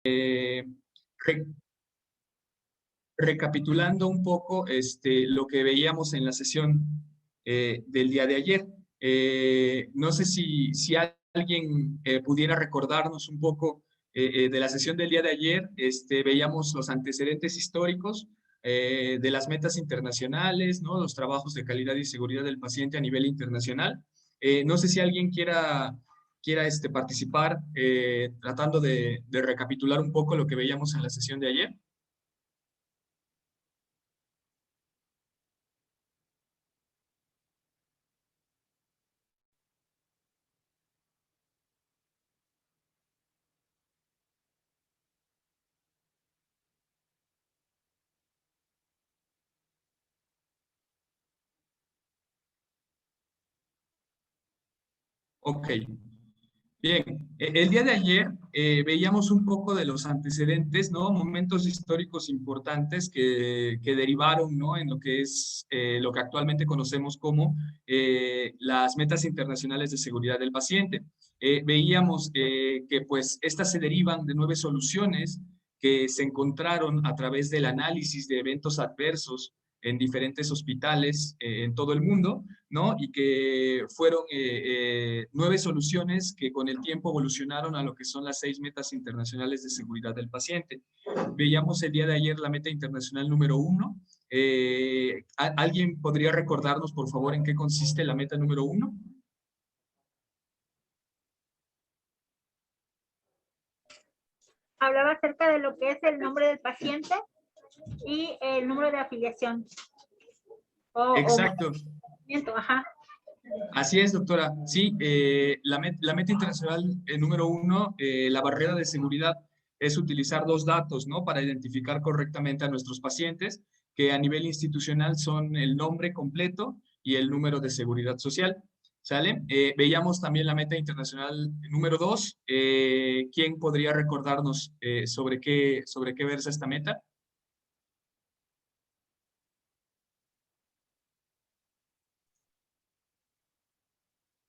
Re- recapitulando un poco lo que veíamos en la sesión del día de ayer. No sé si alguien pudiera recordarnos un poco de la sesión del día de ayer. Veíamos los antecedentes históricos de las metas internacionales, ¿no? Los trabajos de calidad y seguridad del paciente a nivel internacional. No sé si alguien quiera participar tratando de recapitular un poco lo que veíamos en la sesión de ayer. Ok, bien. El día de ayer veíamos un poco de los antecedentes, ¿no? Momentos históricos importantes que derivaron, ¿no? En lo que es lo que actualmente conocemos como las metas internacionales de seguridad del paciente. Veíamos que pues estas se derivan de 9 soluciones que se encontraron a través del análisis de eventos adversos en diferentes hospitales en todo el mundo, ¿no? Y que fueron 9 soluciones que con el tiempo evolucionaron a lo que son las 6 metas internacionales de seguridad del paciente. Veíamos el día de ayer la meta internacional número 1. ¿Alguien podría recordarnos, por favor, en qué consiste la meta número 1? Hablaba acerca de lo que es el nombre del paciente y el número de afiliación. Exacto. Ajá. Así es, doctora. Sí, la meta internacional número 1, la barrera de seguridad, es utilizar 2 datos, ¿no? Para identificar correctamente a nuestros pacientes, que a nivel institucional son el nombre completo y el número de seguridad social. ¿Sale? Veíamos también la meta internacional número 2. ¿Quién podría recordarnos sobre qué versa esta meta?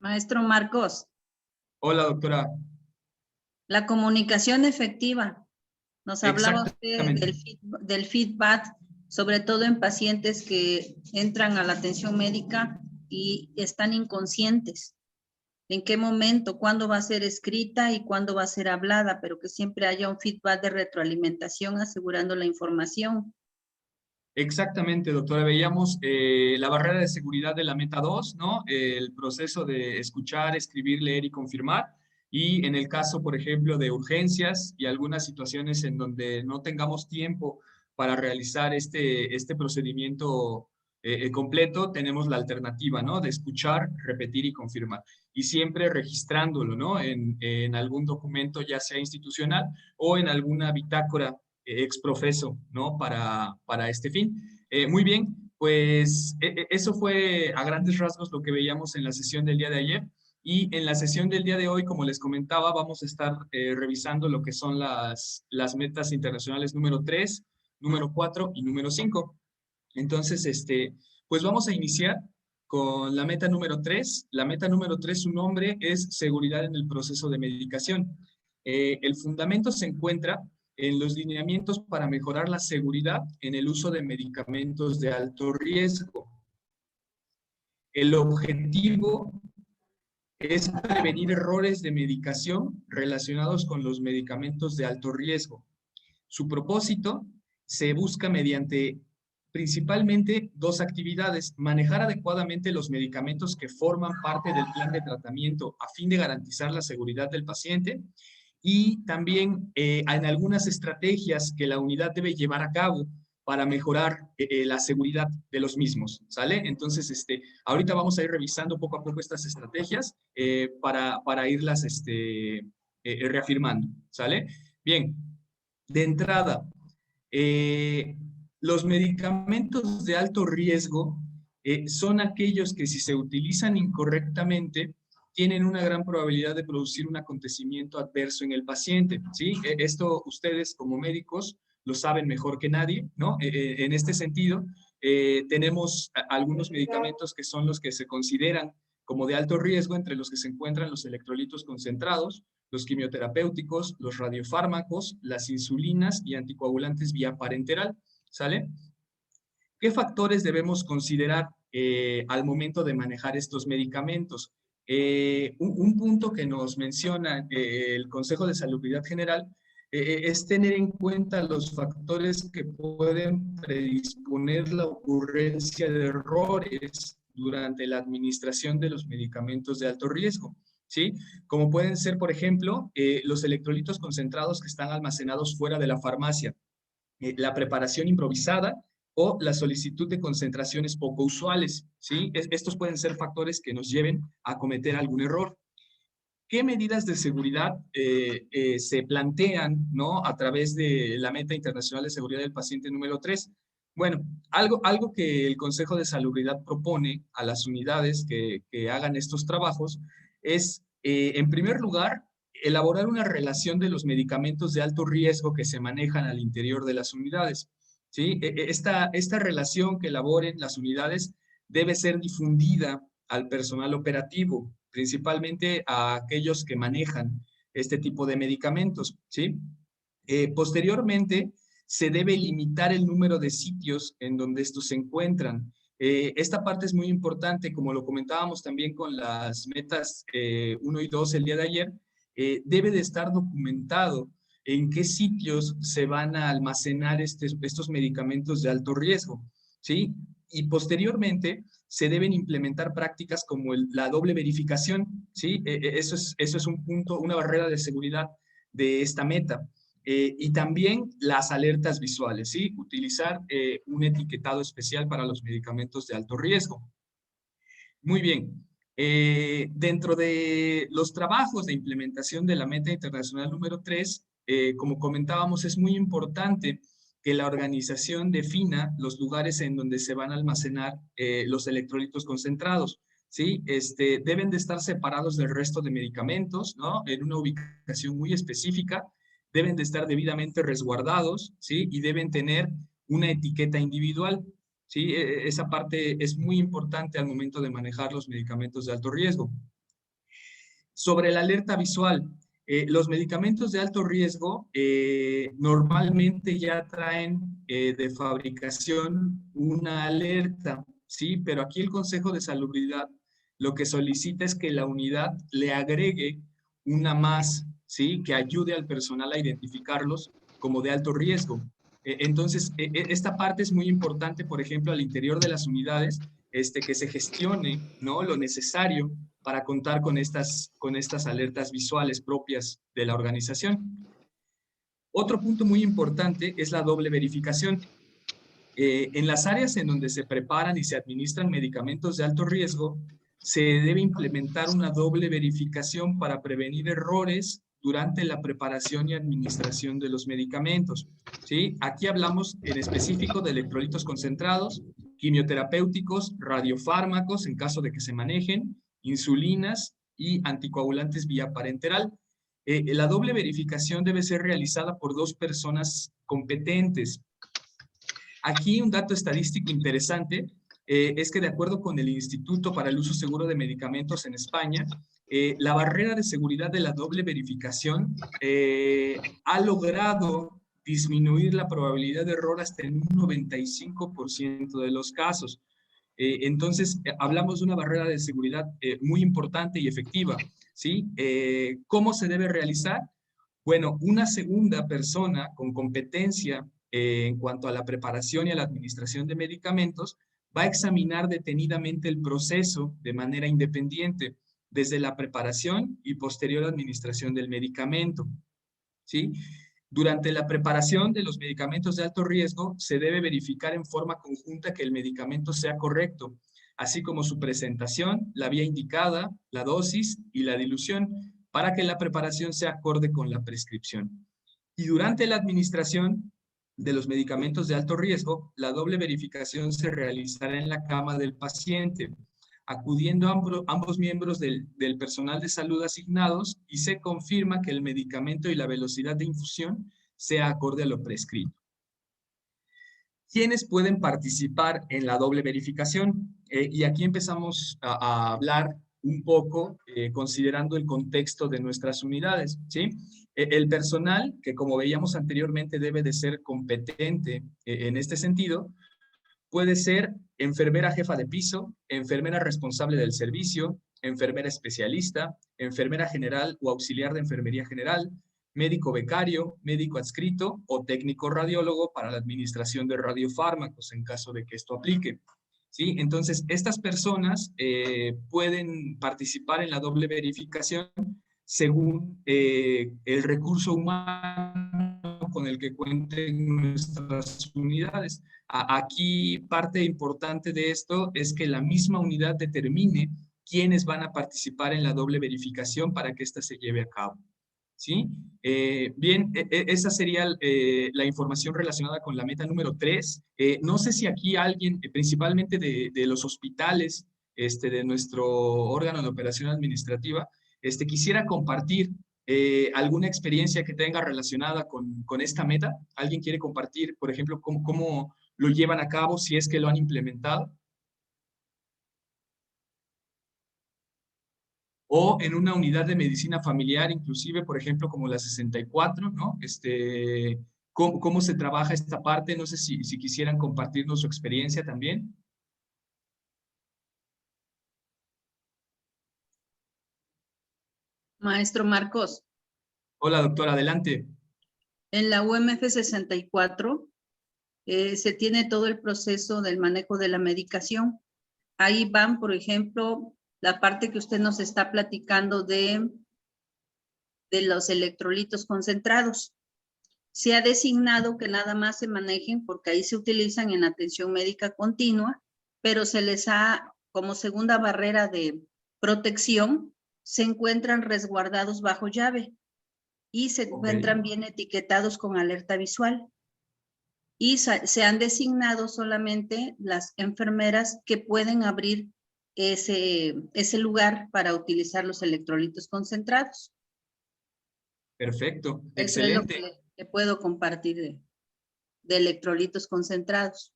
Maestro Marcos. Hola, doctora. La comunicación efectiva. Nos hablaba usted del feedback, sobre todo en pacientes que entran a la atención médica y están inconscientes. ¿En qué momento? ¿Cuándo va a ser escrita y cuándo va a ser hablada? Pero que siempre haya un feedback de retroalimentación asegurando la información. Exactamente, doctora. Veíamos la barrera de seguridad de la meta 2, ¿no? El proceso de escuchar, escribir, leer y confirmar. Y en el caso, por ejemplo, de urgencias y algunas situaciones en donde no tengamos tiempo para realizar este procedimiento completo, tenemos la alternativa, ¿no? De escuchar, repetir y confirmar. Y siempre registrándolo, ¿no? En algún documento, ya sea institucional o en alguna bitácora exprofeso, ¿no? Para este fin. Muy bien, pues eso fue a grandes rasgos lo que veíamos en la sesión del día de ayer. Y en la sesión del día de hoy, como les comentaba, vamos a estar revisando lo que son las metas internacionales número 3, número 4 y número 5. Entonces, pues vamos a iniciar con la meta número 3. La meta número 3, su nombre es seguridad en el proceso de medicación. El fundamento se encuentra en los lineamientos para mejorar la seguridad en el uso de medicamentos de alto riesgo. El objetivo es prevenir errores de medicación relacionados con los medicamentos de alto riesgo. Su propósito se busca mediante principalmente 2 actividades: manejar adecuadamente los medicamentos que forman parte del plan de tratamiento a fin de garantizar la seguridad del paciente, y también en algunas estrategias que la unidad debe llevar a cabo para mejorar la seguridad de los mismos, ¿sale? Entonces, ahorita vamos a ir revisando poco a poco estas estrategias para irlas reafirmando, ¿sale? Bien, de entrada, los medicamentos de alto riesgo son aquellos que, si se utilizan incorrectamente, tienen una gran probabilidad de producir un acontecimiento adverso en el paciente, ¿sí? Esto ustedes como médicos lo saben mejor que nadie, ¿no? En este sentido, tenemos algunos medicamentos que son los que se consideran como de alto riesgo, entre los que se encuentran los electrolitos concentrados, los quimioterapéuticos, los radiofármacos, las insulinas y anticoagulantes vía parenteral, ¿sale? ¿Qué factores debemos considerar al momento de manejar estos medicamentos? Un punto que nos menciona el Consejo de Salubridad General es tener en cuenta los factores que pueden predisponer la ocurrencia de errores durante la administración de los medicamentos de alto riesgo, ¿sí? Como pueden ser, por ejemplo, los electrolitos concentrados que están almacenados fuera de la farmacia, la preparación improvisada o la solicitud de concentraciones poco usuales, ¿sí? Estos pueden ser factores que nos lleven a cometer algún error. ¿Qué medidas de seguridad se plantean, ¿no? A través de la Meta Internacional de Seguridad del Paciente número 3? Bueno, algo que el Consejo de Salubridad propone a las unidades que hagan estos trabajos es, en primer lugar, elaborar una relación de los medicamentos de alto riesgo que se manejan al interior de las unidades, ¿sí? Esta relación que elaboren las unidades debe ser difundida al personal operativo, principalmente a aquellos que manejan este tipo de medicamentos, ¿sí? Posteriormente, se debe limitar el número de sitios en donde estos se encuentran. Esta parte es muy importante, como lo comentábamos también con las metas 1 y 2 el día de ayer, debe de estar documentado en qué sitios se van a almacenar estos medicamentos de alto riesgo, ¿sí? Y posteriormente se deben implementar prácticas como la doble verificación, ¿sí? Eso es un punto, una barrera de seguridad de esta meta. Y también las alertas visuales, ¿sí? Utilizar un etiquetado especial para los medicamentos de alto riesgo. Muy bien. Dentro de los trabajos de implementación de la Meta Internacional número 3, como comentábamos, es muy importante que la organización defina los lugares en donde se van a almacenar los electrolitos concentrados, ¿sí? Deben de estar separados del resto de medicamentos, ¿no? En una ubicación muy específica, deben de estar debidamente resguardados, ¿sí? Y deben tener una etiqueta individual, ¿sí? Esa parte es muy importante al momento de manejar los medicamentos de alto riesgo. Sobre la alerta visual, los medicamentos de alto riesgo normalmente ya traen de fabricación una alerta, ¿sí? Pero aquí el Consejo de Salubridad lo que solicita es que la unidad le agregue una más, ¿sí? Que ayude al personal a identificarlos como de alto riesgo. Entonces, esta parte es muy importante, por ejemplo, al interior de las unidades, que se gestione, ¿no? Lo necesario para contar con estas alertas visuales propias de la organización. Otro punto muy importante es la doble verificación. En las áreas en donde se preparan y se administran medicamentos de alto riesgo, se debe implementar una doble verificación para prevenir errores durante la preparación y administración de los medicamentos, ¿sí? Aquí hablamos en específico de electrolitos concentrados, quimioterapéuticos, radiofármacos en caso de que se manejen, insulinas y anticoagulantes vía parenteral. La doble verificación debe ser realizada por 2 personas competentes. Aquí un dato estadístico interesante es que de acuerdo con el Instituto para el Uso Seguro de Medicamentos en España, la barrera de seguridad de la doble verificación ha logrado disminuir la probabilidad de error hasta en un 95% de los casos. Entonces, hablamos de una barrera de seguridad muy importante y efectiva, ¿sí? ¿Cómo se debe realizar? Bueno, una segunda persona con competencia en cuanto a la preparación y a la administración de medicamentos va a examinar detenidamente el proceso de manera independiente, desde la preparación y posterior administración del medicamento, ¿sí? Durante la preparación de los medicamentos de alto riesgo, se debe verificar en forma conjunta que el medicamento sea correcto, así como su presentación, la vía indicada, la dosis y la dilución, para que la preparación sea acorde con la prescripción. Y durante la administración de los medicamentos de alto riesgo, la doble verificación se realizará en la cama del paciente, acudiendo ambos miembros del personal de salud asignados, y se confirma que el medicamento y la velocidad de infusión sea acorde a lo prescrito. ¿Quiénes pueden participar en la doble verificación? Y aquí empezamos a hablar un poco considerando el contexto de nuestras unidades, ¿sí? El personal, que como veíamos anteriormente debe de ser competente en este sentido, puede ser enfermera jefa de piso, enfermera responsable del servicio, enfermera especialista, enfermera general o auxiliar de enfermería general, médico becario, médico adscrito o técnico radiólogo para la administración de radiofármacos en caso de que esto aplique. ¿Sí? Entonces, estas personas pueden participar en la doble verificación según el recurso humano con el que cuenten nuestras unidades. Aquí parte importante de esto es que la misma unidad determine quiénes van a participar en la doble verificación para que ésta se lleve a cabo. ¿Sí? Bien, esa sería la información relacionada con la meta número 3. No sé si aquí alguien, principalmente de los hospitales, de nuestro órgano de operación administrativa, quisiera compartir alguna experiencia que tenga relacionada con esta meta. ¿Alguien quiere compartir, por ejemplo, cómo lo llevan a cabo, si es que lo han implementado? O en una unidad de medicina familiar, inclusive, por ejemplo, como la 64, ¿no? ¿Cómo se trabaja esta parte? No sé si quisieran compartirnos su experiencia también. Maestro Marcos, Hola, doctora, adelante. en la UMF 64 se tiene todo el proceso del manejo de la medicación. Ahí van, por ejemplo, la parte que usted nos está platicando de los electrolitos concentrados. Se ha designado que nada más se manejen porque ahí se utilizan en atención médica continua, pero se les ha, como segunda barrera de protección, se encuentran resguardados bajo llave y se encuentran bien etiquetados con alerta visual. Y se han designado solamente las enfermeras que pueden abrir ese lugar para utilizar los electrolitos concentrados. Perfecto, Eso excelente. es lo que le puedo compartir de electrolitos concentrados.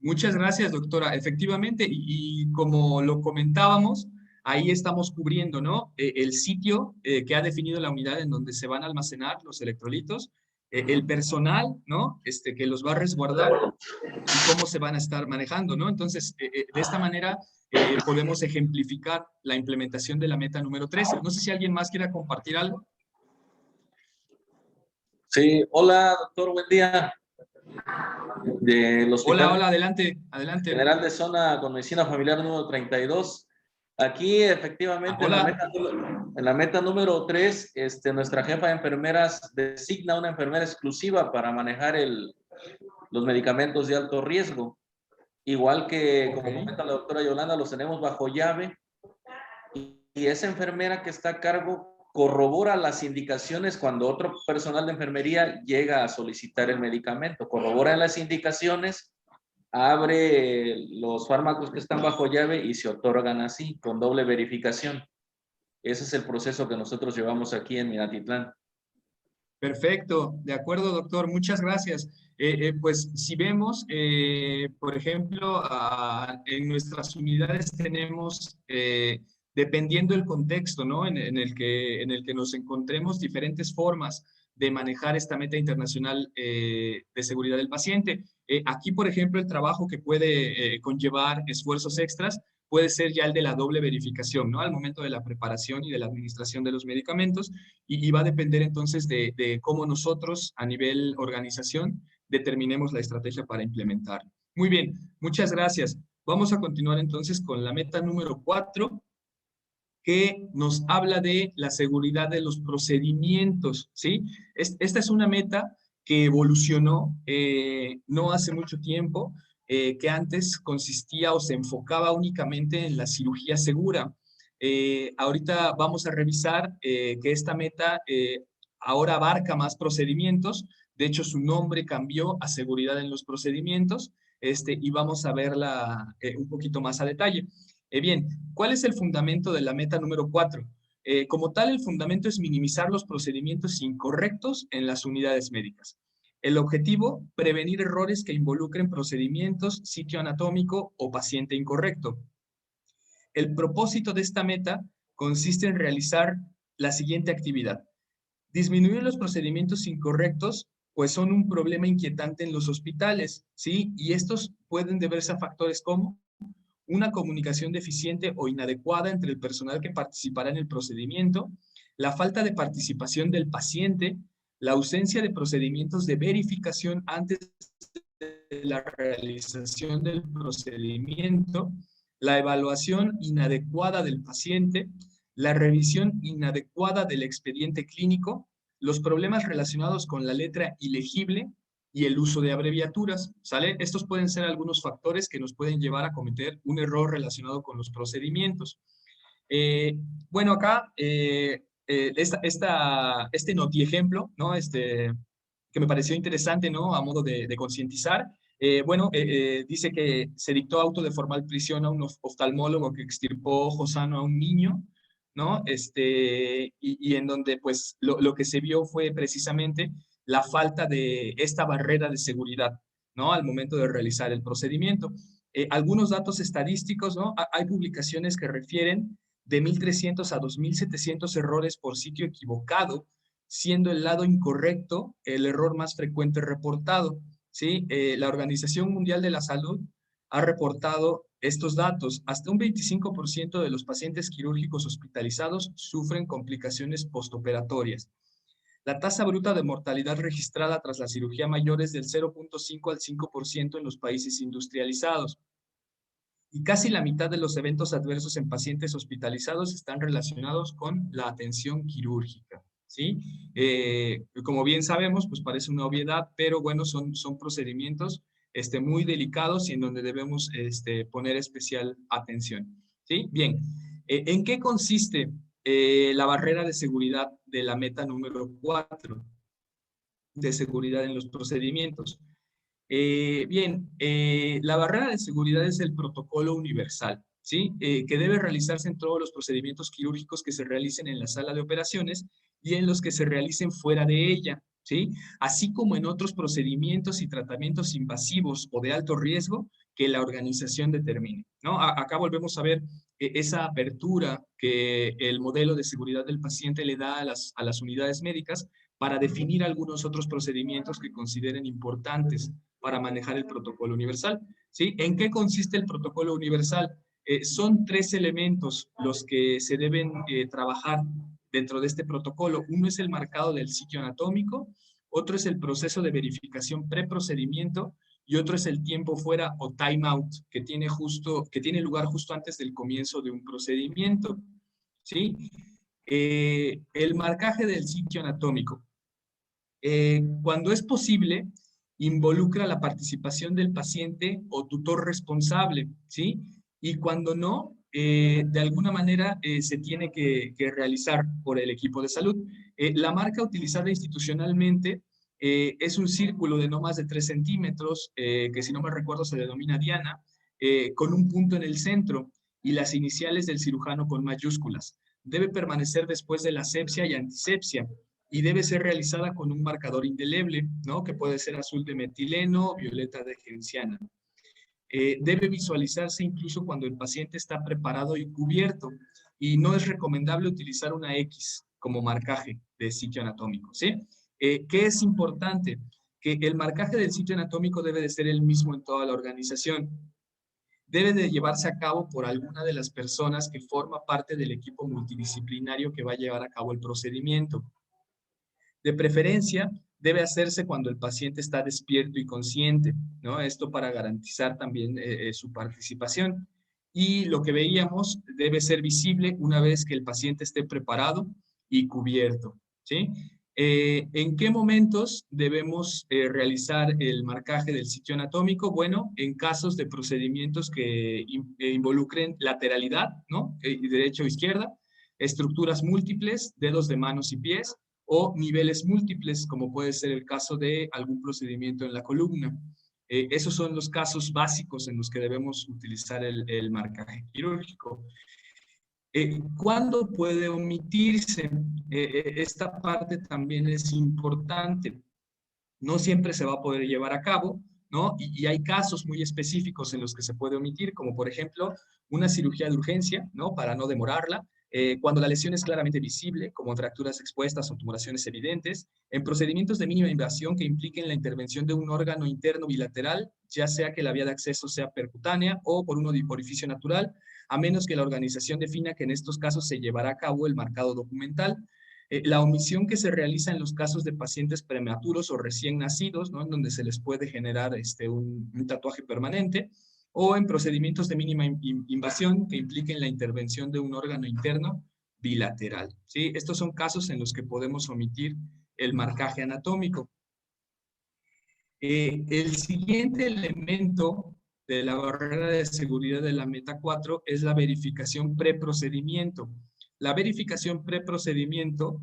Muchas gracias, doctora. Efectivamente, y como lo comentábamos, ahí estamos cubriendo, ¿no? El sitio que ha definido la unidad en donde se van a almacenar los electrolitos, el personal, ¿no? Que los va a resguardar y cómo se van a estar manejando, ¿no? Entonces, de esta manera podemos ejemplificar la implementación de la meta número 13. No sé si alguien más quiera compartir algo. Sí, hola, doctor, buen día. Del Hospital Hola, adelante, adelante. General de Zona con Medicina Familiar número 32. Aquí, efectivamente, en la meta número 3, nuestra jefa de enfermeras designa una enfermera exclusiva para manejar los medicamentos de alto riesgo. Igual que, como comenta la doctora Yolanda, los tenemos bajo llave. Y esa enfermera que está a cargo corrobora las indicaciones cuando otro personal de enfermería llega a solicitar el medicamento. Corrobora las indicaciones, abre los fármacos que están bajo llave y se otorgan así, con doble verificación. Ese es el proceso que nosotros llevamos aquí en Minatitlán. Perfecto, de acuerdo, doctor, muchas gracias. Pues si vemos, por ejemplo, en nuestras unidades tenemos, dependiendo del contexto, ¿no? En el que nos encontremos, diferentes formas de manejar esta meta internacional de seguridad del paciente. Aquí, por ejemplo, el trabajo que puede conllevar esfuerzos extras puede ser ya el de la doble verificación, ¿no? Al momento de la preparación y de la administración de los medicamentos, y va a depender entonces de cómo nosotros a nivel organización determinemos la estrategia para implementar. Muy bien, muchas gracias. Vamos a continuar entonces con la meta número 4, que nos habla de la seguridad de los procedimientos, ¿sí? Esta es una meta que evolucionó no hace mucho tiempo, que antes consistía o se enfocaba únicamente en la cirugía segura. Ahorita vamos a revisar que esta meta ahora abarca más procedimientos. De hecho, su nombre cambió a seguridad en los procedimientos, y vamos a verla un poquito más a detalle. Bien, ¿cuál es el fundamento de la meta número 4? Como tal, el fundamento es minimizar los procedimientos incorrectos en las unidades médicas. El objetivo, prevenir errores que involucren procedimientos, sitio anatómico o paciente incorrecto. El propósito de esta meta consiste en realizar la siguiente actividad. Disminuir los procedimientos incorrectos, pues son un problema inquietante en los hospitales, ¿sí? Y estos pueden deberse a factores como una comunicación deficiente o inadecuada entre el personal que participará en el procedimiento, la falta de participación del paciente, la ausencia de procedimientos de verificación antes de la realización del procedimiento, la evaluación inadecuada del paciente, la revisión inadecuada del expediente clínico, los problemas relacionados con la letra ilegible y el uso de abreviaturas, ¿sale? Estos pueden ser algunos factores que nos pueden llevar a cometer un error relacionado con los procedimientos. Bueno, acá, este notiejemplo, ¿no? Que me pareció interesante, ¿no? A modo de concientizar. Dice que se dictó auto de formal prisión a un oftalmólogo que extirpó ojo sano a un niño, ¿no? Y en donde, pues, lo que se vio fue precisamente la falta de esta barrera de seguridad, ¿no? Al momento de realizar el procedimiento. Algunos datos estadísticos, ¿no? Hay publicaciones que refieren de 1.300 a 2.700 errores por sitio equivocado, siendo el lado incorrecto el error más frecuente reportado, ¿sí? La Organización Mundial de la Salud ha reportado estos datos. Hasta un 25% de los pacientes quirúrgicos hospitalizados sufren complicaciones postoperatorias. La tasa bruta de mortalidad registrada tras la cirugía mayor es del 0.5 al 5% en los países industrializados. Y casi la mitad de los eventos adversos en pacientes hospitalizados están relacionados con la atención quirúrgica, ¿sí? Como bien sabemos, pues parece una obviedad, pero bueno, son procedimientos muy delicados y en donde debemos poner especial atención, ¿sí? Bien, ¿en qué consiste la barrera de seguridad de la meta número 4 de seguridad en los procedimientos? La barrera de seguridad es el protocolo universal, ¿sí? Que debe realizarse en todos los procedimientos quirúrgicos que se realicen en la sala de operaciones y en los que se realicen fuera de ella, ¿sí? Así como en otros procedimientos y tratamientos invasivos o de alto riesgo que la organización determine, ¿no? Acá volvemos a ver esa apertura que el modelo de seguridad del paciente le da a las unidades médicas para definir algunos otros procedimientos que consideren importantes para manejar el protocolo universal, ¿sí? ¿En qué consiste el protocolo universal? Son 3 elementos los que se deben trabajar dentro de este protocolo. Uno es el marcado del sitio anatómico, otro es el proceso de verificación preprocedimiento y otro es el tiempo fuera o time out que tiene lugar justo antes del comienzo de un procedimiento, ¿sí? El marcaje del sitio anatómico. Cuando es posible, involucra la participación del paciente o tutor responsable, ¿sí? Y cuando no, de alguna manera se tiene que realizar por el equipo de salud. La marca utilizada institucionalmente es un círculo de no más de 3 centímetros, que si no me recuerdo se denomina diana, con un punto en el centro y las iniciales del cirujano con mayúsculas. Debe permanecer después de la asepsia y antisepsia y debe ser realizada con un marcador indeleble, ¿no? Que puede ser azul de metileno o violeta de genciana. Debe visualizarse incluso cuando el paciente está preparado y cubierto y no es recomendable utilizar una X como marcaje de sitio anatómico, ¿sí? ¿Qué es importante? Que el marcaje del sitio anatómico debe de ser el mismo en toda la organización. Debe de llevarse a cabo por alguna de las personas que forma parte del equipo multidisciplinario que va a llevar a cabo el procedimiento. De preferencia, debe hacerse cuando el paciente está despierto y consciente, ¿no? Esto para garantizar también su participación. Y lo que veíamos debe ser visible una vez que el paciente esté preparado y cubierto, ¿sí? ¿En qué momentos debemos realizar el marcaje del sitio anatómico? Bueno, en casos de procedimientos que involucren lateralidad, ¿no? Derecha o izquierda, estructuras múltiples, dedos de manos y pies, o niveles múltiples, como puede ser el caso de algún procedimiento en la columna. Esos son los casos básicos en los que debemos utilizar el marcaje quirúrgico. ¿Cuándo puede omitirse? Esta parte también es importante. No siempre se va a poder llevar a cabo, ¿no? Y hay casos muy específicos en los que se puede omitir, como por ejemplo una cirugía de urgencia, ¿no? Para no demorarla, cuando la lesión es claramente visible, como fracturas expuestas o tumoraciones evidentes, en procedimientos de mínima invasión que impliquen la intervención de un órgano interno bilateral, ya sea que la vía de acceso sea percutánea o por un orificio natural, a menos que la organización defina que en estos casos se llevará a cabo el marcado documental. La omisión que se realiza en los casos de pacientes prematuros o recién nacidos, ¿no? En donde se les puede generar un tatuaje permanente, o en procedimientos de mínima invasión que impliquen la intervención de un órgano interno bilateral, ¿sí? Estos son casos en los que podemos omitir el marcaje anatómico. El siguiente elemento de la barrera de seguridad de la Meta 4 es la verificación preprocedimiento. La verificación preprocedimiento,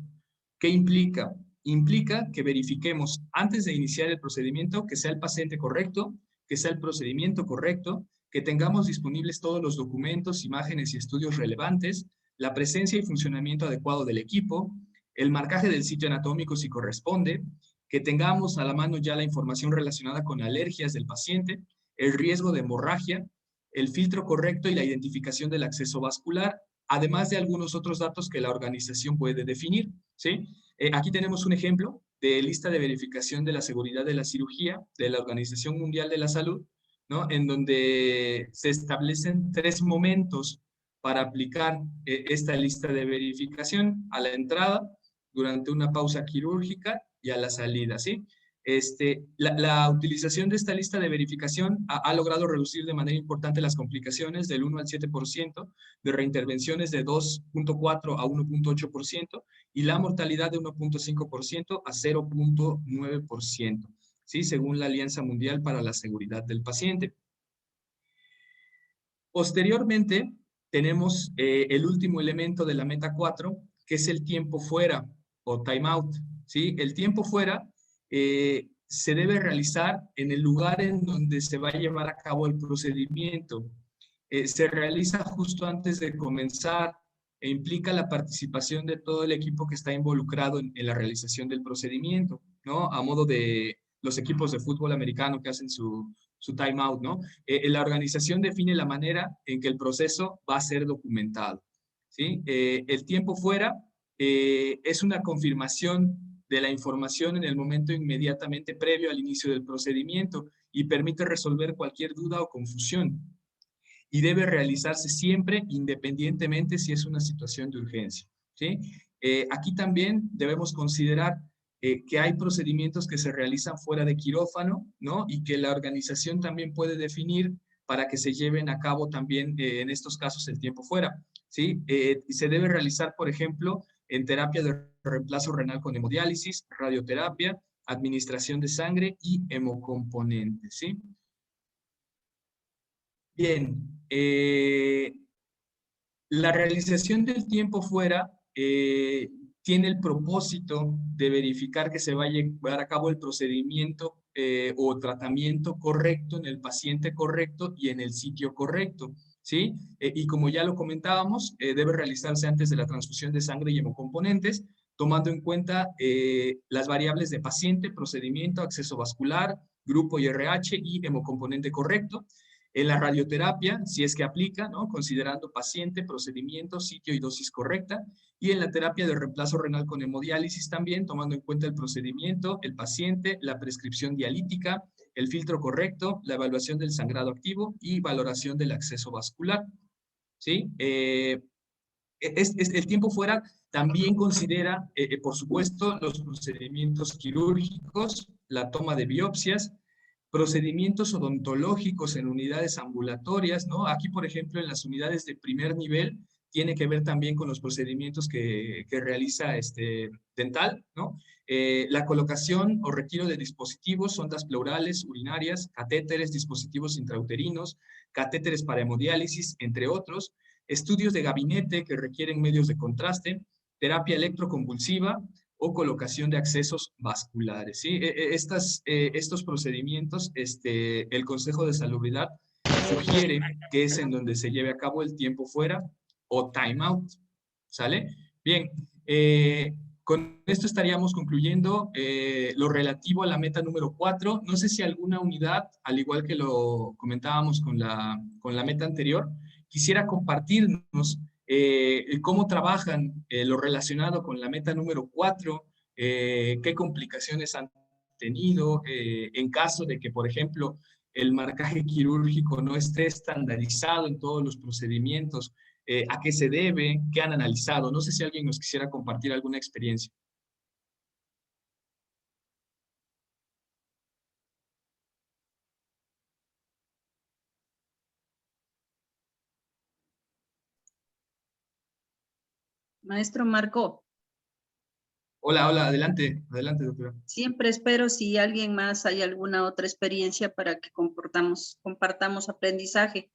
¿qué implica? Implica que verifiquemos antes de iniciar el procedimiento que sea el paciente correcto, que sea el procedimiento correcto, que tengamos disponibles todos los documentos, imágenes y estudios relevantes, la presencia y funcionamiento adecuado del equipo, el marcaje del sitio anatómico si corresponde, que tengamos a la mano ya la información relacionada con alergias del paciente, el riesgo de hemorragia, el filtro correcto y la identificación del acceso vascular, además de algunos otros datos que la organización puede definir, ¿sí? Aquí tenemos un ejemplo de lista de verificación de la seguridad de la cirugía de la Organización Mundial de la Salud, ¿no? En donde se establecen 3 momentos para aplicar esta lista de verificación: a la entrada, durante una pausa quirúrgica y a la salida, ¿sí? La utilización de esta lista de verificación ha logrado reducir de manera importante las complicaciones del 1 al 7%, de reintervenciones de 2.4 a 1.8% y la mortalidad de 1.5% a 0.9%, ¿sí? Según la Alianza Mundial para la Seguridad del Paciente. Posteriormente, tenemos el último elemento de la Meta 4, que es el tiempo fuera o timeout, ¿sí? El tiempo fuera se debe realizar en el lugar en donde se va a llevar a cabo el procedimiento. Se realiza justo antes de comenzar e implica la participación de todo el equipo que está involucrado en la realización del procedimiento, ¿no? A modo de los equipos de fútbol americano que hacen su timeout, ¿no? La organización define la manera en que el proceso va a ser documentado, ¿sí? El tiempo fuera es una confirmación de la información en el momento inmediatamente previo al inicio del procedimiento y permite resolver cualquier duda o confusión. Y debe realizarse siempre, independientemente si es una situación de urgencia, ¿sí? Aquí también debemos considerar que hay procedimientos que se realizan fuera de quirófano, ¿no? Y que la organización también puede definir para que se lleven a cabo también en estos casos el tiempo fuera, ¿sí? Se debe realizar, por ejemplo, en terapia de reemplazo renal con hemodiálisis, radioterapia, administración de sangre y hemocomponentes, ¿sí? Bien, la realización del tiempo fuera tiene el propósito de verificar que se va a llevar a cabo el procedimiento o tratamiento correcto en el paciente correcto y en el sitio correcto, ¿sí? Y como ya lo comentábamos, debe realizarse antes de la transfusión de sangre y hemocomponentes, tomando en cuenta las variables de paciente, procedimiento, acceso vascular, grupo IRH y hemocomponente correcto. En la radioterapia, si es que aplica, ¿no? Considerando paciente, procedimiento, sitio y dosis correcta. Y en la terapia de reemplazo renal con hemodiálisis también, tomando en cuenta el procedimiento, el paciente, la prescripción dialítica, el filtro correcto, la evaluación del sangrado activo y valoración del acceso vascular, ¿sí? El tiempo fuera también considera, por supuesto, los procedimientos quirúrgicos, la toma de biopsias, procedimientos odontológicos en unidades ambulatorias, ¿no? Aquí, por ejemplo, en las unidades de primer nivel, tiene que ver también con los procedimientos que realiza dental, ¿no? La colocación o retiro de dispositivos, sondas pleurales, urinarias, catéteres, dispositivos intrauterinos, catéteres para hemodiálisis, entre otros, estudios de gabinete que requieren medios de contraste, terapia electroconvulsiva, o colocación de accesos vasculares, ¿sí? Estos procedimientos, el Consejo de Salubridad sugiere que es en donde se lleve a cabo el tiempo fuera o timeout, ¿sale? Bien, con esto estaríamos concluyendo lo relativo a la meta número 4. No sé si alguna unidad, al igual que lo comentábamos con la meta anterior, quisiera compartirnos cómo trabajan lo relacionado con la meta número 4, qué complicaciones han tenido en caso de que, por ejemplo, el marcaje quirúrgico no esté estandarizado en todos los procedimientos, a qué se debe, qué han analizado. No sé si alguien nos quisiera compartir alguna experiencia. Maestro Marco. Hola, hola, adelante, adelante, doctora. Siempre espero si alguien más hay alguna otra experiencia para que compartamos aprendizaje.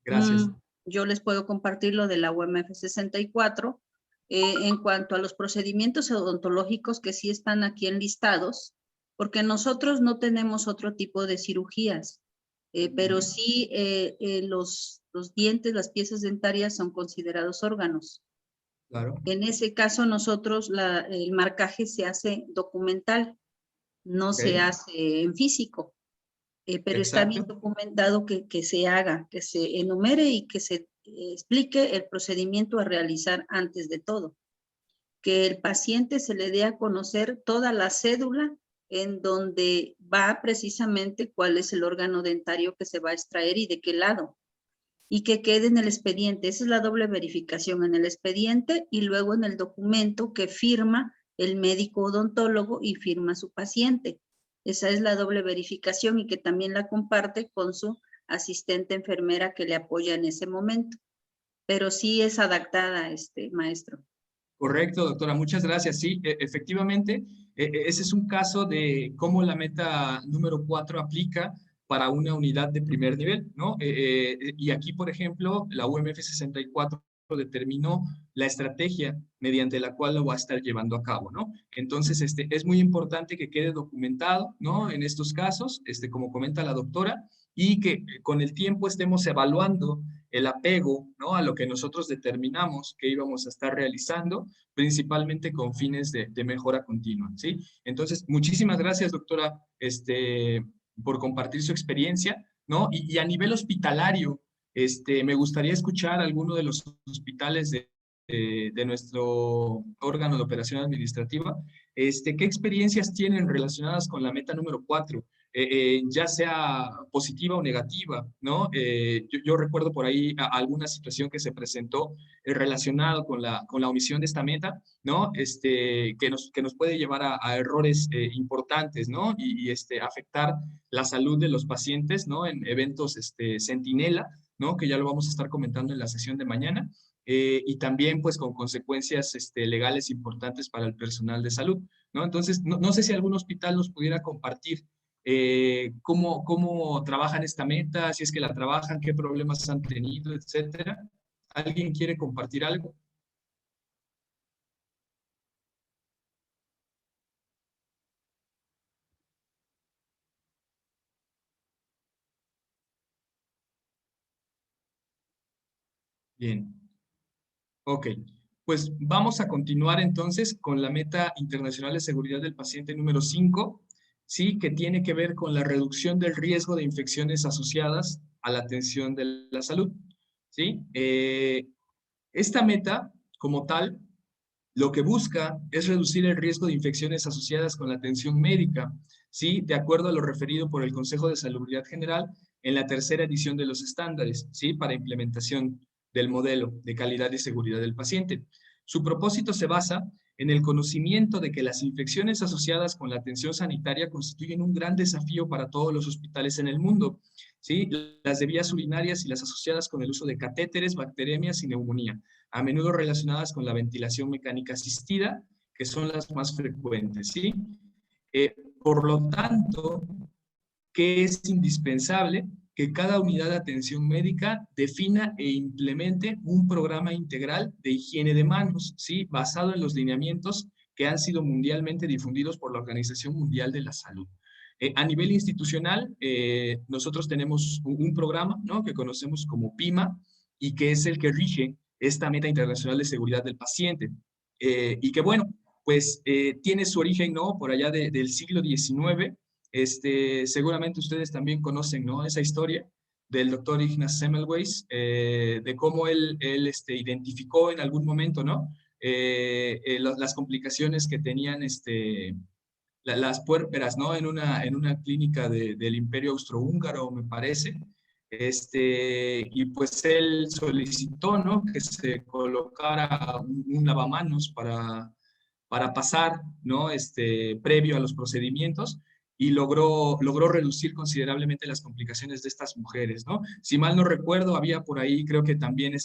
Gracias. Yo les puedo compartir lo de la UMF 64. En cuanto a los procedimientos odontológicos que sí están aquí enlistados, porque nosotros no tenemos otro tipo de cirugías, pero sí los dientes, las piezas dentarias son considerados órganos. Claro. En ese caso nosotros el marcaje se hace documental, no se hace en físico, pero está bien documentado que se haga, que se enumere y que se explique el procedimiento a realizar antes de todo. Que el paciente se le dé a conocer toda la cédula en donde va precisamente cuál es el órgano dentario que se va a extraer y de qué lado. Y que quede en el expediente. Esa es la doble verificación, en el expediente y luego en el documento que firma el médico odontólogo y firma su paciente. Esa es la doble verificación y que también la comparte con su asistente enfermera que le apoya en ese momento. Pero sí es adaptada, maestro. Correcto, doctora, muchas gracias. Sí, efectivamente, ese es un caso de cómo la meta número 4 aplica para una unidad de primer nivel, ¿no? Y aquí, por ejemplo, la UMF 64 determinó la estrategia mediante la cual lo va a estar llevando a cabo, ¿no? Entonces, es muy importante que quede documentado, ¿no? En estos casos, como comenta la doctora, y que con el tiempo estemos evaluando el apego, ¿no? A lo que nosotros determinamos que íbamos a estar realizando, principalmente con fines de mejora continua, ¿sí? Entonces, muchísimas gracias, doctora, por compartir su experiencia, ¿no? Y a nivel hospitalario, me gustaría escuchar alguno de los hospitales de nuestro órgano de operación administrativa, ¿qué experiencias tienen relacionadas con la meta número 4? Ya sea positiva o negativa, ¿no? Yo recuerdo por ahí alguna situación que se presentó relacionado con la omisión de esta meta, ¿no? Que nos puede llevar a errores importantes, ¿no? Y afectar la salud de los pacientes, ¿no? En eventos centinela, ¿no? Que ya lo vamos a estar comentando en la sesión de mañana. Y también pues con consecuencias legales importantes para el personal de salud, ¿no? Entonces, no sé si algún hospital nos pudiera compartir cómo trabajan esta meta, si es que la trabajan, qué problemas han tenido, etcétera. ¿Alguien quiere compartir algo? Bien. Ok. Pues vamos a continuar entonces con la meta internacional de seguridad del paciente número 5, ¿sí? Que tiene que ver con la reducción del riesgo de infecciones asociadas a la atención de la salud, ¿sí? Esta meta, como tal, lo que busca es reducir el riesgo de infecciones asociadas con la atención médica, ¿sí? De acuerdo a lo referido por el Consejo de Salubridad General en la tercera edición de los estándares, ¿sí? Para implementación del modelo de calidad y seguridad del paciente. Su propósito se basa en el conocimiento de que las infecciones asociadas con la atención sanitaria constituyen un gran desafío para todos los hospitales en el mundo, ¿sí? Las de vías urinarias y las asociadas con el uso de catéteres, bacteremias y neumonía, a menudo relacionadas con la ventilación mecánica asistida, que son las más frecuentes, ¿sí? Por lo tanto, ¿qué es indispensable? Que cada unidad de atención médica defina e implemente un programa integral de higiene de manos, ¿sí? Basado en los lineamientos que han sido mundialmente difundidos por la Organización Mundial de la Salud. A nivel institucional, nosotros tenemos un programa, ¿no? Que conocemos como PIMA y que es el que rige esta meta internacional de seguridad del paciente. Y que bueno, pues tiene su origen, ¿no? Por allá del siglo XIX. Seguramente ustedes también conocen, ¿no? Esa historia del doctor Ignaz Semmelweis, de cómo él identificó en algún momento, ¿no? Las complicaciones que tenían las puérperas, ¿no? En una clínica del Imperio Austrohúngaro, me parece. Y pues él solicitó, ¿no? Que se colocara un lavamanos para pasar, ¿no? Previo a los procedimientos, y logró reducir considerablemente las complicaciones de estas mujeres, ¿no? Si mal no recuerdo, había por ahí, creo que también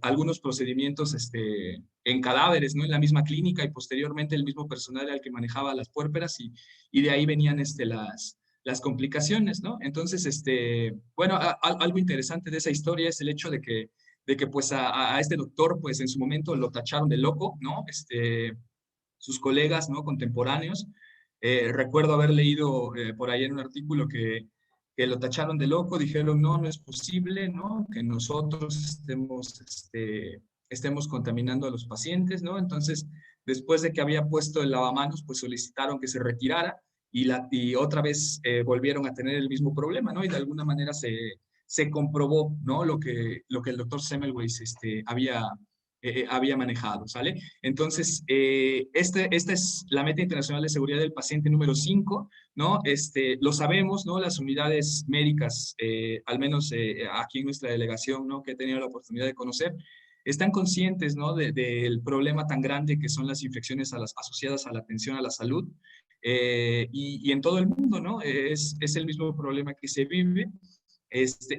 algunos procedimientos en cadáveres, ¿no? En la misma clínica, y posteriormente el mismo personal al que manejaba las puérperas, y de ahí venían las complicaciones, ¿no? Entonces, bueno, algo interesante de esa historia es el hecho de que pues a este doctor, pues en su momento lo tacharon de loco, ¿no? Sus colegas, ¿no? Contemporáneos. Recuerdo haber leído por ahí en un artículo que lo tacharon de loco, dijeron, no, no es posible, ¿no? Que nosotros estemos contaminando a los pacientes, ¿no? Entonces, después de que había puesto el lavamanos, pues solicitaron que se retirara, y otra vez volvieron a tener el mismo problema, ¿no? Y de alguna manera se comprobó, ¿no? Lo que el doctor Semmelweis había manejado, ¿sale? Entonces, esta es la meta internacional de seguridad del paciente número 5, ¿no? Lo sabemos, ¿no? Las unidades médicas, al menos aquí en nuestra delegación, ¿no? Que he tenido la oportunidad de conocer, están conscientes, ¿no? Del problema tan grande que son las infecciones asociadas a la atención a la salud, y en todo el mundo, ¿no? Es el mismo problema que se vive.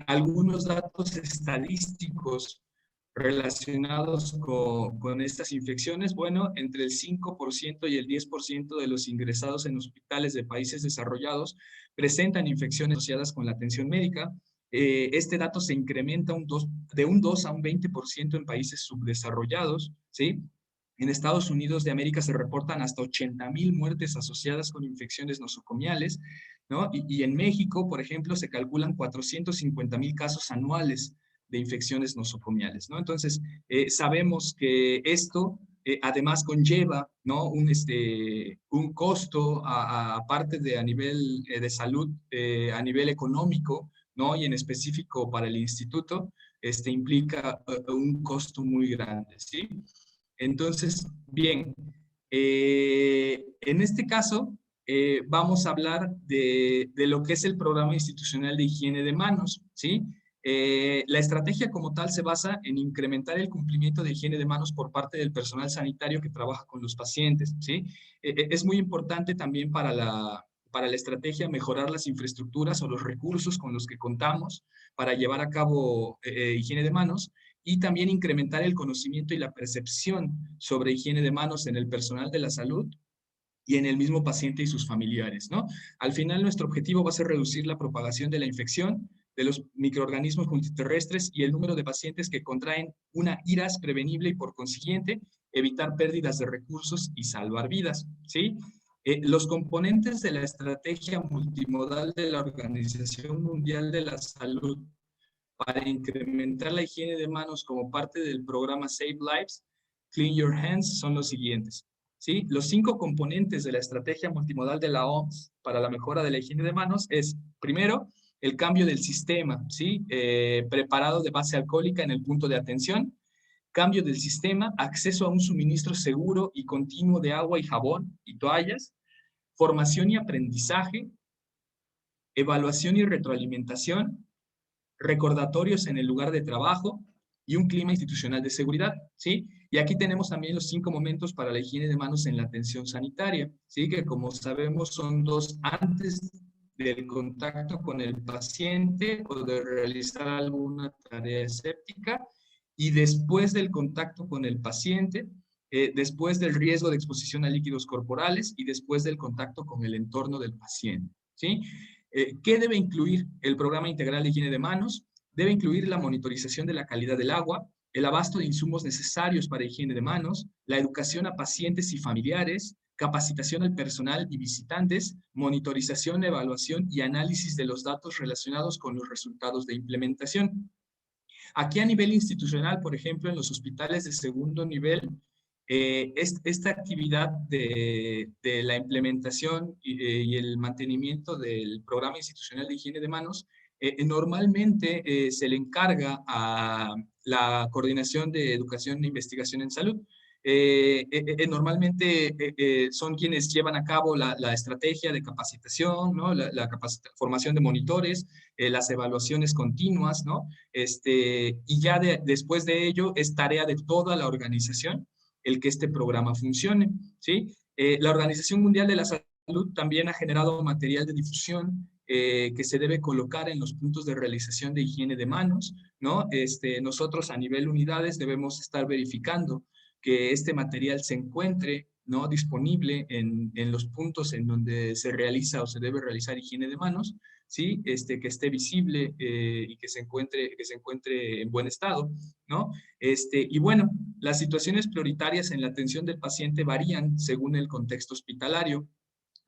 Algunos datos estadísticos relacionados con estas infecciones, bueno, entre el 5% y el 10% de los ingresados en hospitales de países desarrollados presentan infecciones asociadas con la atención médica. Este dato se incrementa de un 2 a un 20% en países subdesarrollados, ¿sí? En Estados Unidos de América se reportan hasta 80,000 muertes asociadas con infecciones nosocomiales, ¿no? Y en México, por ejemplo, se calculan 450,000 casos anuales de infecciones nosocomiales, ¿no? Entonces, sabemos que esto además conlleva, ¿no? Un costo, aparte de a nivel de salud, a nivel económico, ¿no? Y en específico para el instituto, implica un costo muy grande, ¿sí? Entonces, bien, en este caso vamos a hablar de lo que es el Programa Institucional de Higiene de Manos, ¿sí? La estrategia como tal se basa en incrementar el cumplimiento de higiene de manos por parte del personal sanitario que trabaja con los pacientes, ¿sí? Es muy importante también para la estrategia mejorar las infraestructuras o los recursos con los que contamos para llevar a cabo higiene de manos, y también incrementar el conocimiento y la percepción sobre higiene de manos en el personal de la salud y en el mismo paciente y sus familiares, ¿no? Al final, nuestro objetivo va a ser reducir la propagación de la infección de los microorganismos multiterrestres y el número de pacientes que contraen una IRAS prevenible, y por consiguiente evitar pérdidas de recursos y salvar vidas, ¿sí? Los componentes de la estrategia multimodal de la Organización Mundial de la Salud para incrementar la higiene de manos como parte del programa Save Lives, Clean Your Hands, son los siguientes, ¿sí? Los 5 componentes de la estrategia multimodal de la OMS para la mejora de la higiene de manos es, primero, el cambio del sistema, ¿sí? Preparado de base alcohólica en el punto de atención, cambio del sistema, acceso a un suministro seguro y continuo de agua y jabón y toallas, formación y aprendizaje, evaluación y retroalimentación, recordatorios en el lugar de trabajo y un clima institucional de seguridad, ¿sí? Y aquí tenemos también los 5 momentos para la higiene de manos en la atención sanitaria, ¿sí? Que como sabemos son 2 antes del contacto con el paciente o de realizar alguna tarea escéptica, y después del contacto con el paciente, después del riesgo de exposición a líquidos corporales y después del contacto con el entorno del paciente, ¿sí? ¿Qué debe incluir el programa integral de higiene de manos? Debe incluir la monitorización de la calidad del agua, el abasto de insumos necesarios para higiene de manos, la educación a pacientes y familiares, capacitación al personal y visitantes, monitorización, evaluación y análisis de los datos relacionados con los resultados de implementación. Aquí a nivel institucional, por ejemplo, en los hospitales de segundo nivel, Esta actividad de la implementación y el mantenimiento del programa institucional de higiene de manos normalmente se le encarga a la Coordinación de Educación e Investigación en Salud. Normalmente son quienes llevan a cabo la estrategia de capacitación, ¿no? Formación de monitores, las evaluaciones continuas, ¿no? Y ya después de ello es tarea de toda la organización el que este programa funcione, ¿sí? La Organización Mundial de la Salud también ha generado material de difusión que se debe colocar en los puntos de realización de higiene de manos, ¿no? Nosotros a nivel unidades debemos estar verificando que este material se encuentre, ¿no? Disponible en los puntos en donde se realiza o se debe realizar higiene de manos, ¿sí? Que esté visible y que se encuentre en buen estado, ¿no? Y bueno, las situaciones prioritarias en la atención del paciente varían según el contexto hospitalario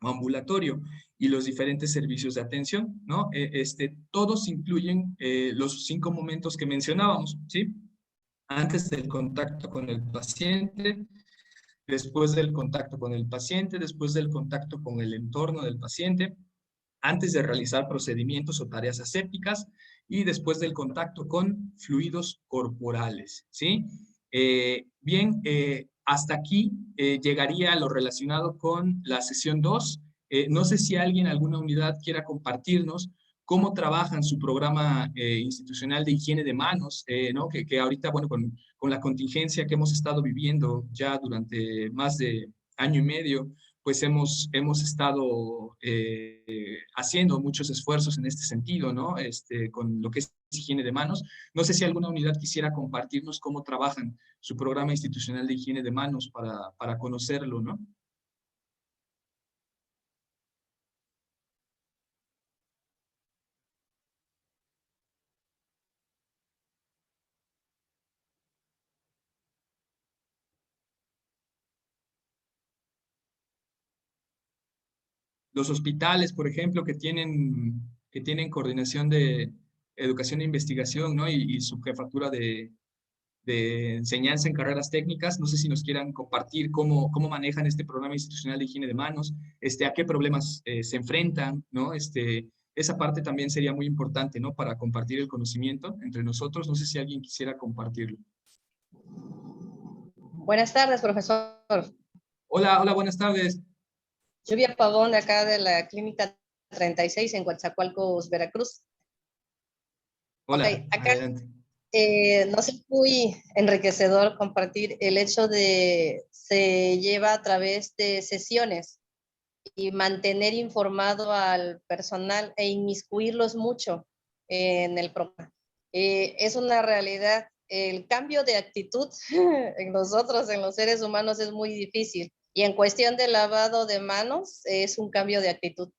o ambulatorio y los diferentes servicios de atención, ¿no? Todos incluyen los 5 momentos que mencionábamos, ¿sí? Antes del contacto con el paciente, después del contacto con el paciente, después del contacto con el entorno del paciente, antes de realizar procedimientos o tareas asépticas y después del contacto con fluidos corporales, ¿sí? Bien, hasta aquí llegaría lo relacionado con la sesión 2. No sé si alguien, alguna unidad quiera compartirnos cómo trabajan su programa institucional de higiene de manos, ¿no? Que ahorita, bueno, con la contingencia que hemos estado viviendo ya durante más de año y medio, pues hemos estado haciendo muchos esfuerzos en este sentido, ¿no? Con lo que es higiene de manos. No sé si alguna unidad quisiera compartirnos cómo trabajan su programa institucional de higiene de manos para conocerlo, ¿no? Los hospitales, por ejemplo, que tienen coordinación de educación e investigación, ¿no? Y su jefatura de enseñanza en carreras técnicas. No sé si nos quieran compartir cómo manejan este programa institucional de higiene de manos, a qué problemas se enfrentan, ¿no? Esa parte también sería muy importante, ¿no? Para compartir el conocimiento entre nosotros. No sé si alguien quisiera compartirlo. Buenas tardes, profesor. Hola, hola, buenas tardes. Lluvia Pavón, de acá de la Clínica 36 en Coatzacoalcos, Veracruz. Hola, okay, acá adelante. nos es muy enriquecedor compartir el hecho de se lleva a través de sesiones y mantener informado al personal e inmiscuirlos mucho en el programa. Es una realidad. El cambio de actitud en nosotros, en los seres humanos, es muy difícil. Y en cuestión de lavado de manos, es un cambio de actitud.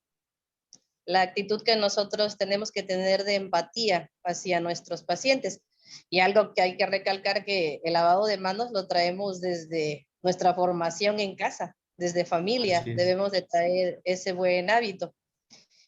La actitud que nosotros tenemos que tener de empatía hacia nuestros pacientes. Y algo que hay que recalcar, que el lavado de manos lo traemos desde nuestra formación en casa, desde familia. Debemos de traer ese buen hábito.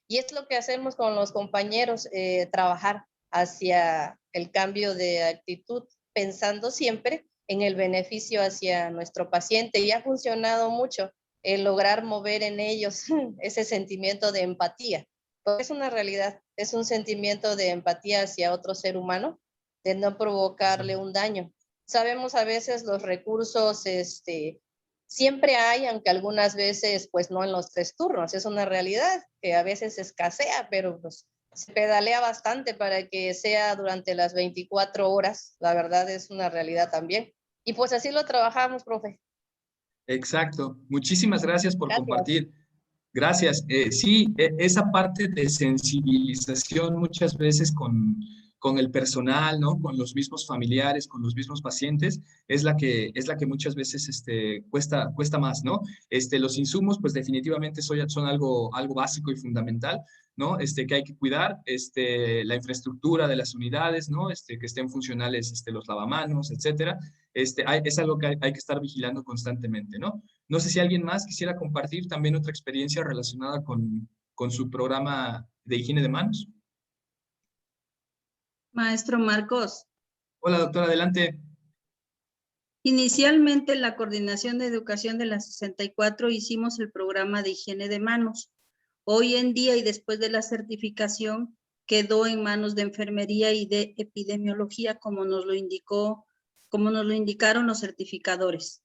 Y es lo que hacemos con los compañeros, trabajar hacia el cambio de actitud, pensando siempre en el beneficio hacia nuestro paciente. Y ha funcionado mucho el lograr mover en ellos ese sentimiento de empatía. Porque es una realidad, es un sentimiento de empatía hacia otro ser humano, de no provocarle un daño. Sabemos a veces los recursos, siempre hay, aunque algunas veces pues no en los 3 turnos, es una realidad que a veces escasea, pero pues se pedalea bastante para que sea durante las 24 horas, la verdad es una realidad también. Y pues así lo trabajamos, profe. Exacto, muchísimas gracias por compartir. Gracias. Sí, esa parte de sensibilización muchas veces con el personal, ¿no? Con los mismos familiares, con los mismos pacientes, es la que muchas veces cuesta más, ¿no? Los insumos, pues definitivamente son algo básico y fundamental, ¿no? Que hay que cuidar, la infraestructura de las unidades, ¿no? Que estén funcionales, los lavamanos, etcétera. Es algo que hay que estar vigilando constantemente, ¿no? No sé si alguien más quisiera compartir también otra experiencia relacionada con su programa de higiene de manos. Maestro Marcos. Hola, doctora, adelante. Inicialmente, la Coordinación de Educación de la 64 hicimos el programa de higiene de manos. Hoy en día y después de la certificación quedó en manos de enfermería y de epidemiología, como nos lo indicaron los certificadores.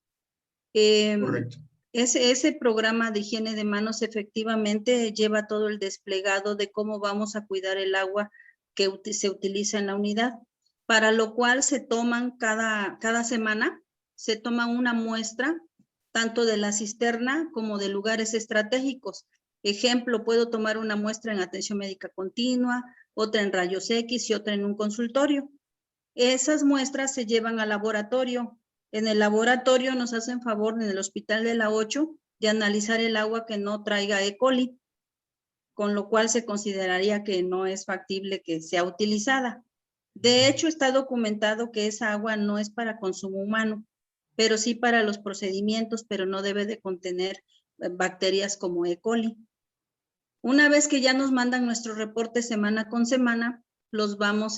Correcto. Ese programa de higiene de manos efectivamente lleva todo el desplegado de cómo vamos a cuidar el agua que se utiliza en la unidad, para lo cual se toman cada semana, se toma una muestra tanto de la cisterna como de lugares estratégicos. Ejemplo, puedo tomar una muestra en atención médica continua, otra en rayos X y otra en un consultorio. Esas muestras se llevan al laboratorio. En el laboratorio nos hacen favor en el hospital de la 8 de analizar el agua que no traiga E. coli, con lo cual se consideraría que no es factible que sea utilizada. De hecho, está documentado que esa agua no es para consumo humano, pero sí para los procedimientos, pero no debe de contener bacterias como E. coli. Una vez que ya nos mandan nuestros reportes semana con semana, los vamos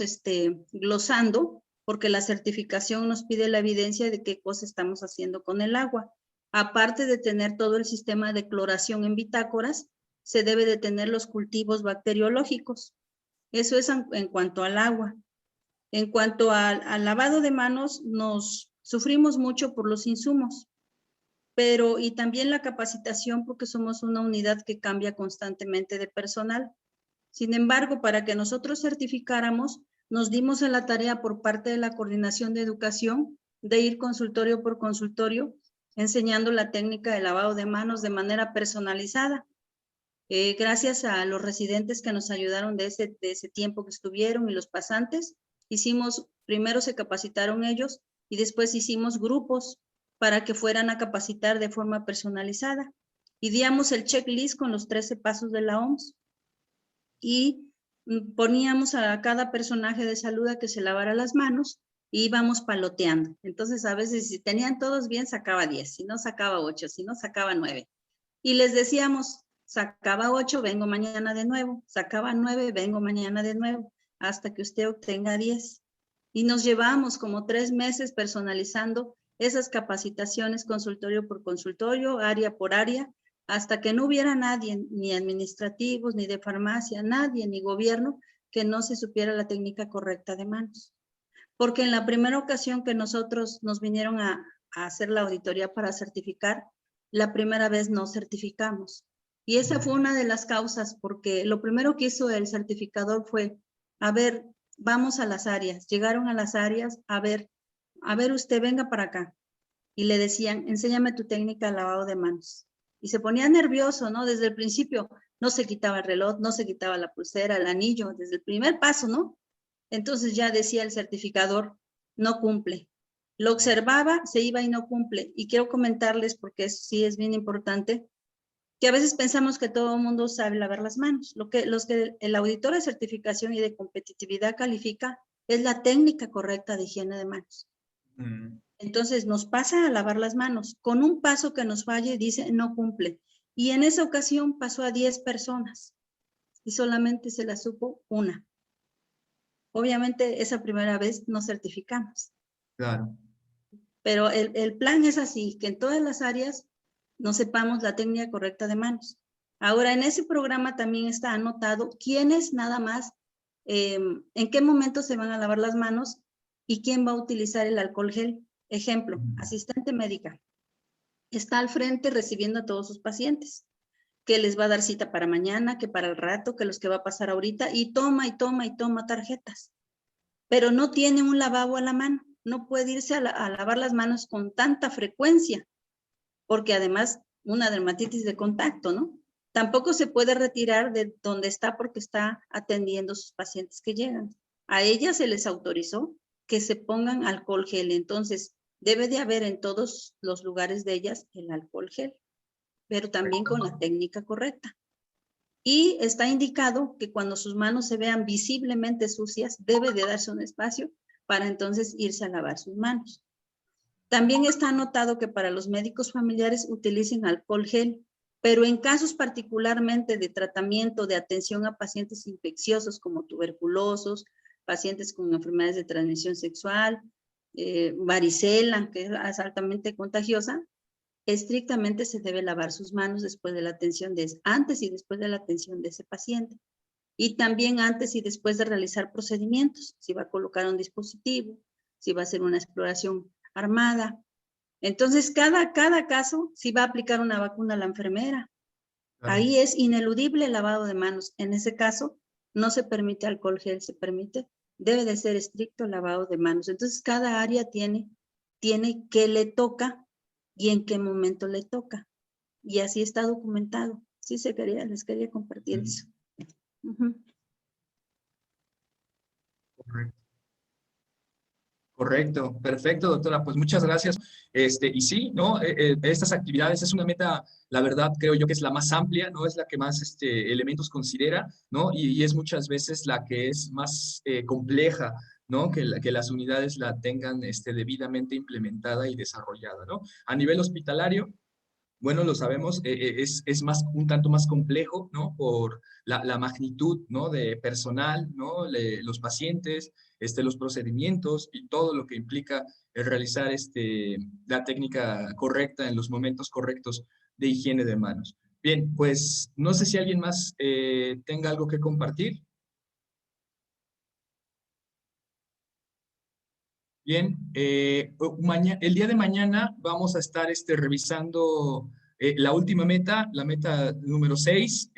glosando, porque la certificación nos pide la evidencia de qué cosa estamos haciendo con el agua. Aparte de tener todo el sistema de cloración en bitácoras, se debe de tener los cultivos bacteriológicos. Eso es en cuanto al agua. En cuanto al lavado de manos, nos sufrimos mucho por los insumos, y también la capacitación, porque somos una unidad que cambia constantemente de personal. Sin embargo, para que nosotros certificáramos, nos dimos a la tarea por parte de la Coordinación de Educación de ir consultorio por consultorio enseñando la técnica de lavado de manos de manera personalizada. Gracias a los residentes que nos ayudaron de ese tiempo que estuvieron y los pasantes, primero se capacitaron ellos y después hicimos grupos para que fueran a capacitar de forma personalizada. Y díamos el checklist con los 13 pasos de la OMS. Y poníamos a cada personaje de salud a que se lavara las manos y íbamos paloteando. Entonces, a veces, si tenían todos bien, sacaba 10, si no, sacaba 8, si no, sacaba 9. Y les decíamos, sacaba 8, vengo mañana de nuevo, sacaba 9, vengo mañana de nuevo, hasta que usted obtenga 10. Y nos llevamos como 3 meses personalizando esas capacitaciones consultorio por consultorio, área por área, hasta que no hubiera nadie, ni administrativos, ni de farmacia, nadie, ni gobierno, que no se supiera la técnica correcta de manos. Porque en la primera ocasión que nosotros nos vinieron a hacer la auditoría para certificar, la primera vez no certificamos. Y esa fue una de las causas, porque lo primero que hizo el certificador fue, a ver, vamos a las áreas. Llegaron a las áreas, a ver usted, venga para acá. Y le decían, enséñame tu técnica de lavado de manos. Y se ponía nervioso, ¿no? Desde el principio no se quitaba el reloj, no se quitaba la pulsera, el anillo, desde el primer paso, ¿no? Entonces ya decía el certificador, no cumple. Lo observaba, se iba y no cumple. Y quiero comentarles, porque eso sí es bien importante, que a veces pensamos que todo el mundo sabe lavar las manos. Los que el auditor de certificación y de competitividad califica es la técnica correcta de higiene de manos. Entonces nos pasa a lavar las manos. Con un paso que nos falle, dice no cumple. Y en esa ocasión pasó a 10 personas y solamente se la supo una. Obviamente esa primera vez no certificamos. Claro. Pero el plan es así, que en todas las áreas no sepamos la técnica correcta de manos. Ahora, en ese programa también está anotado quiénes nada más, en qué momento se van a lavar las manos y quién va a utilizar el alcohol gel. Ejemplo, asistente médica. Está al frente recibiendo a todos sus pacientes, que les va a dar cita para mañana, que para el rato, que los que va a pasar ahorita, y toma tarjetas. Pero no tiene un lavabo a la mano. No puede irse a lavar las manos con tanta frecuencia, porque además una dermatitis de contacto, ¿no? Tampoco se puede retirar de donde está porque está atendiendo a sus pacientes que llegan. A ellas se les autorizó que se pongan alcohol gel, entonces debe de haber en todos los lugares de ellas el alcohol gel, pero también con la técnica correcta. Y está indicado que cuando sus manos se vean visiblemente sucias, debe de darse un espacio para entonces irse a lavar sus manos. También está anotado que para los médicos familiares utilicen alcohol gel, pero en casos particularmente de tratamiento de atención a pacientes infecciosos como tuberculosos, pacientes con enfermedades de transmisión sexual, varicela, que es altamente contagiosa, estrictamente se debe lavar sus manos después de la atención antes y después de la atención de ese paciente. Y también antes y después de realizar procedimientos, si va a colocar un dispositivo, si va a hacer una exploración armada. Entonces, cada caso, si va a aplicar una vacuna a la enfermera, ahí es ineludible el lavado de manos. En ese caso, no se permite alcohol gel, debe de ser estricto el lavado de manos. Entonces, cada área tiene qué le toca y en qué momento le toca. Y así está documentado. Sí, les quería compartir eso. Correcto. Correcto, perfecto, doctora. Pues muchas gracias. Y sí, ¿no? Estas actividades es una meta, la verdad, creo yo que es la más amplia, ¿no? Es la que más elementos considera, ¿no? Y es muchas veces la que es más compleja, ¿no? Que las unidades la tengan debidamente implementada y desarrollada, ¿no? A nivel hospitalario, bueno, lo sabemos, es un tanto más complejo, ¿no? Por la magnitud, ¿no? De personal, ¿no? Los pacientes, los procedimientos y todo lo que implica el realizar la técnica correcta en los momentos correctos de higiene de manos. Bien, pues no sé si alguien más tenga algo que compartir. Bien, el día de mañana vamos a estar revisando la última meta, la meta número 6,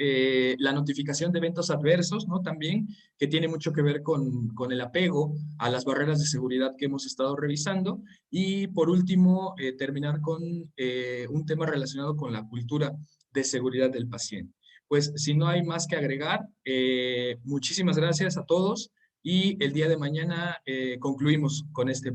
la notificación de eventos adversos, ¿no? También, que tiene mucho que ver con el apego a las barreras de seguridad que hemos estado revisando. Y por último, terminar con un tema relacionado con la cultura de seguridad del paciente. Pues si no hay más que agregar, muchísimas gracias a todos. Y el día de mañana concluimos con este